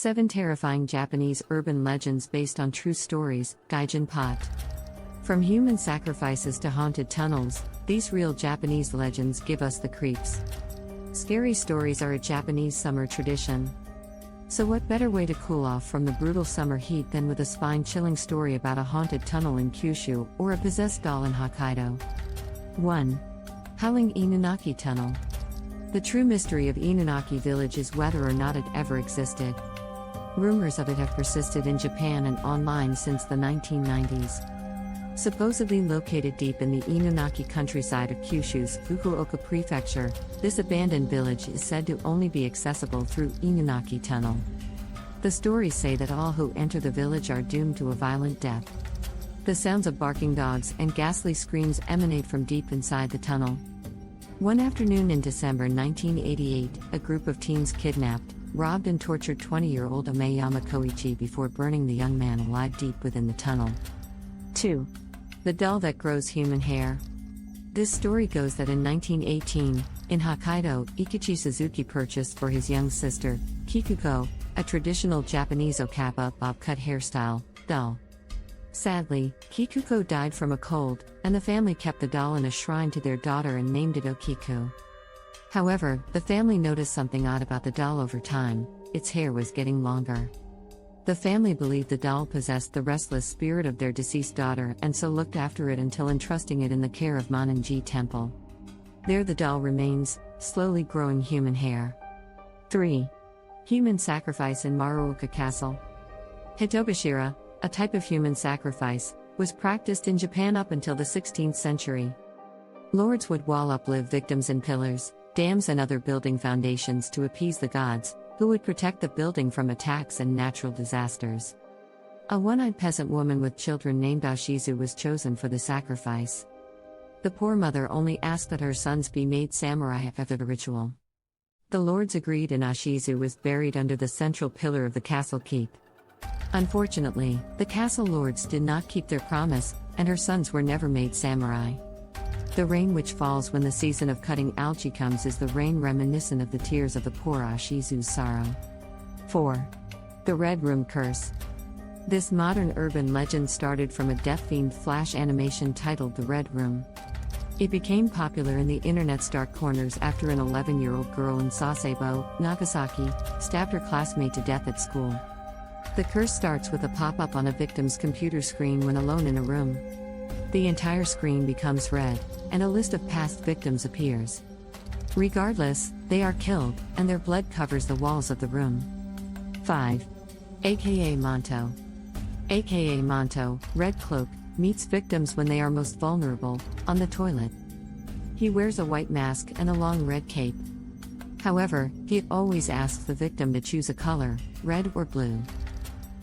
7 Terrifying Japanese Urban Legends Based on True Stories, Gaijin Pot. From human sacrifices to haunted tunnels, these real Japanese legends give us the creeps. Scary stories are a Japanese summer tradition. So what better way to cool off from the brutal summer heat than with a spine-chilling story about a haunted tunnel in Kyushu or a possessed doll in Hokkaido? 1. Howling Inunaki Tunnel. The true mystery of Inunaki Village is whether or not it ever existed. Rumors of it have persisted in Japan and online since the 1990s. Supposedly located deep in the Inunaki countryside of Kyushu's Fukuoka Prefecture, this abandoned village is said to only be accessible through Inunaki Tunnel. The stories say that all who enter the village are doomed to a violent death. The sounds of barking dogs and ghastly screams emanate from deep inside the tunnel. One afternoon in December 1988, a group of teens kidnapped, robbed and tortured 20-year-old Ameyama Koichi before burning the young man alive deep within the tunnel. 2. The doll that grows human hair. This story goes that in 1918, in Hokkaido, Ikuchi Suzuki purchased for his young sister, Kikuko, a traditional Japanese okappa bob-cut hairstyle, doll. Sadly, Kikuko died from a cold, and the family kept the doll in a shrine to their daughter and named it Okiku. However, the family noticed something odd about the doll over time: its hair was getting longer. The family believed the doll possessed the restless spirit of their deceased daughter and so looked after it until entrusting it in the care of Monanji Temple. There the doll remains, slowly growing human hair. 3. Human sacrifice in Maruoka Castle. Hitobashira, a type of human sacrifice, was practiced in Japan up until the 16th century. Lords would wall up live victims in pillars, dams and other building foundations to appease the gods, who would protect the building from attacks and natural disasters. A one-eyed peasant woman with children named Ashizu was chosen for the sacrifice. The poor mother only asked that her sons be made samurai after the ritual. The lords agreed and Ashizu was buried under the central pillar of the castle keep. Unfortunately, the castle lords did not keep their promise, and her sons were never made samurai. The rain which falls when the season of cutting algae comes is the rain reminiscent of the tears of the poor Ashizu's sorrow. 4. The Red Room Curse. This modern urban legend started from a death-themed flash animation titled The Red Room. It became popular in the internet's dark corners after an 11-year-old girl in Sasebo, Nagasaki, stabbed her classmate to death at school. The curse starts with a pop-up on a victim's computer screen when alone in a room. The entire screen becomes red, and a list of past victims appears. Regardless, they are killed, and their blood covers the walls of the room. 5. AKA Manto. AKA Manto, Red Cloak, meets victims when they are most vulnerable, on the toilet. He wears a white mask and a long red cape. However, he always asks the victim to choose a color, red or blue.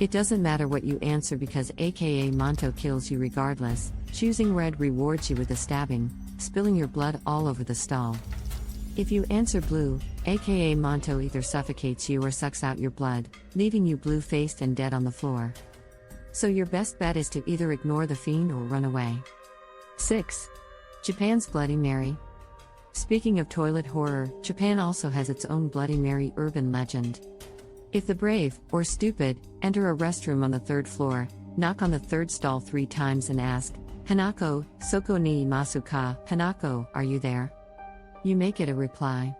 It doesn't matter what you answer because AKA Manto kills you regardless. Choosing red rewards you with a stabbing, spilling your blood all over the stall. If you answer blue, aka Manto either suffocates you or sucks out your blood, leaving you blue-faced and dead on the floor. So your best bet is to either ignore the fiend or run away. 6. Japan's Bloody Mary. Speaking of toilet horror, Japan also has its own Bloody Mary urban legend. If the brave, or stupid, enter a restroom on the 3rd floor, knock on the 3rd stall 3 times and ask, "Hanako, soko ni imasu ka? Hanako, are you there?" You may get a reply.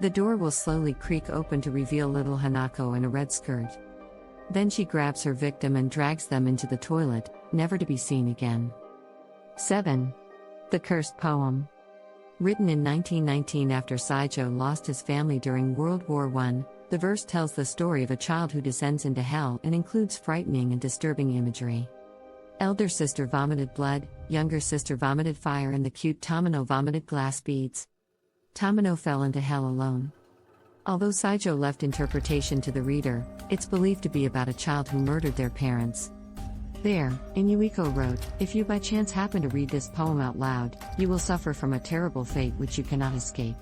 The door will slowly creak open to reveal little Hanako in a red skirt. Then she grabs her victim and drags them into the toilet, never to be seen again. 7. The Cursed Poem. Written in 1919 after Saijo lost his family during World War I, the verse tells the story of a child who descends into hell and includes frightening and disturbing imagery. Elder sister vomited blood, younger sister vomited fire, and the cute Tamino vomited glass beads. Tamino fell into hell alone. Although Saijo left interpretation to the reader, it's believed to be about a child who murdered their parents. There, Inuiko wrote, "If you by chance happen to read this poem out loud, you will suffer from a terrible fate which you cannot escape."